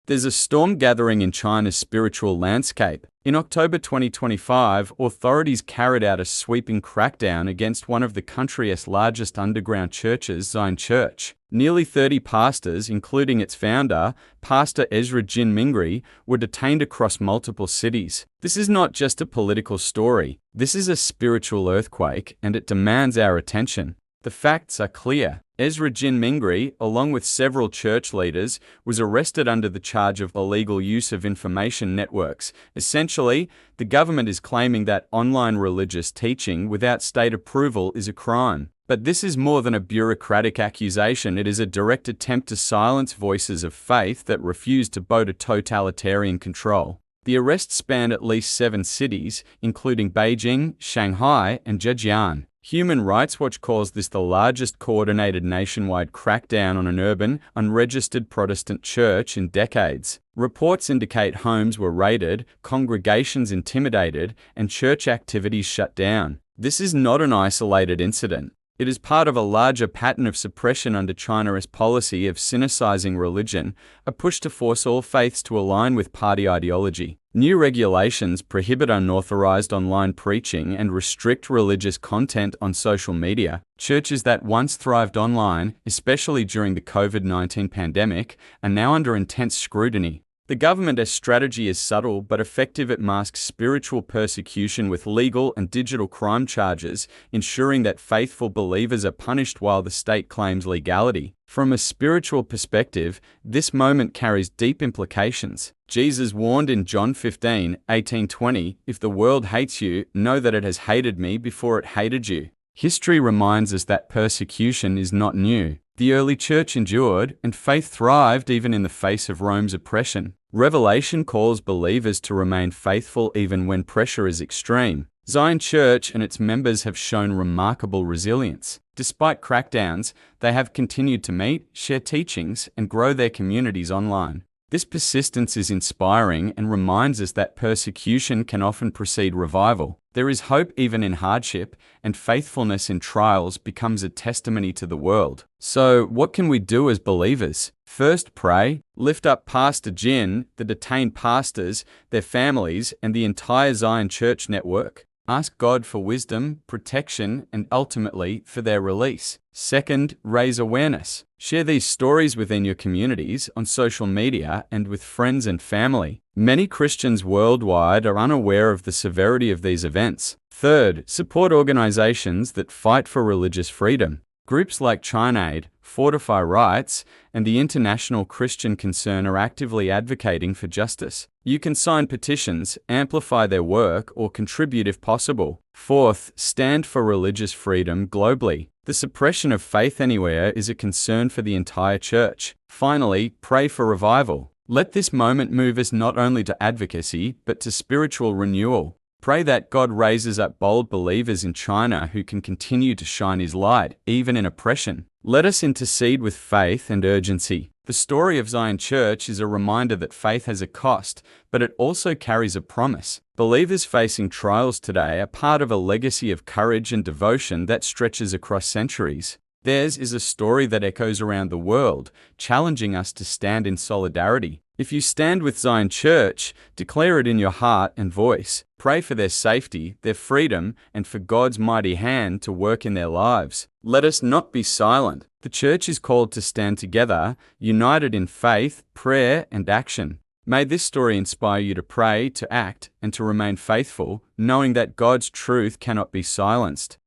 There's a storm gathering in China's spiritual landscape. In October 2025, authorities carried out a sweeping crackdown against one of the country's largest underground churches, Zion Church. Nearly 30 pastors, including its founder, Pastor Ezra Jin Mingri, were detained across multiple cities. This is not just a political story. This is a spiritual earthquake, and it demands our attention. The facts are clear. Ezra Jin Mingri, along with several church leaders, was arrested under the charge of illegal use of information networks. Essentially, the government is claiming that online religious teaching without state approval is a crime. But this is more than a bureaucratic accusation. It is a direct attempt to silence voices of faith that refuse to bow to totalitarian control. The arrests span at least 7 cities, including Beijing, Shanghai, and Zhejiang. Human Rights Watch calls this the largest coordinated nationwide crackdown on an urban, unregistered Protestant church in decades. Reports indicate homes were raided, congregations intimidated, and church activities shut down. This is not an isolated incident. It is part of a larger pattern of suppression under China's policy of sinicizing religion, a push to force all faiths to align with party ideology. New regulations prohibit unauthorized online preaching and restrict religious content on social media. Churches that once thrived online, especially during the COVID-19 pandemic, are now under intense scrutiny. The government's strategy is subtle but effective. It masks spiritual persecution with legal and digital crime charges, ensuring that faithful believers are punished while the state claims legality. From a spiritual perspective, this moment carries deep implications. Jesus warned in John 15:18-20, "If the world hates you, know that it has hated me before it hated you." History reminds us that persecution is not new. The early church endured, and faith thrived even in the face of Rome's oppression. Revelation calls believers to remain faithful even when pressure is extreme. Zion Church and its members have shown remarkable resilience. Despite crackdowns, they have continued to meet, share teachings, and grow their communities online. This persistence is inspiring and reminds us that persecution can often precede revival. There is hope even in hardship, and faithfulness in trials becomes a testimony to the world. So, what can we do as believers? First, pray. Lift up Pastor Jin, the detained pastors, their families, and the entire Zion Church network. Ask God for wisdom, protection, and ultimately for their release. Second, raise awareness. Share these stories within your communities, on social media, and with friends and family. Many Christians worldwide are unaware of the severity of these events. Third, support organizations that fight for religious freedom. Groups like ChinaAid, Fortify Rights, and the International Christian Concern are actively advocating for justice. You can sign petitions, amplify their work, or contribute if possible. Fourth, stand for religious freedom globally. The suppression of faith anywhere is a concern for the entire church. Finally, pray for revival. Let this moment move us not only to advocacy, but to spiritual renewal. Pray that God raises up bold believers in China who can continue to shine His light, even in oppression. Let us intercede with faith and urgency. The story of Zion Church is a reminder that faith has a cost, but it also carries a promise. Believers facing trials today are part of a legacy of courage and devotion that stretches across centuries. Theirs is a story that echoes around the world, challenging us to stand in solidarity. If you stand with Zion Church, declare it in your heart and voice. Pray for their safety, their freedom, and for God's mighty hand to work in their lives. Let us not be silent. The church is called to stand together, united in faith, prayer, and action. May this story inspire you to pray, to act, and to remain faithful, knowing that God's truth cannot be silenced.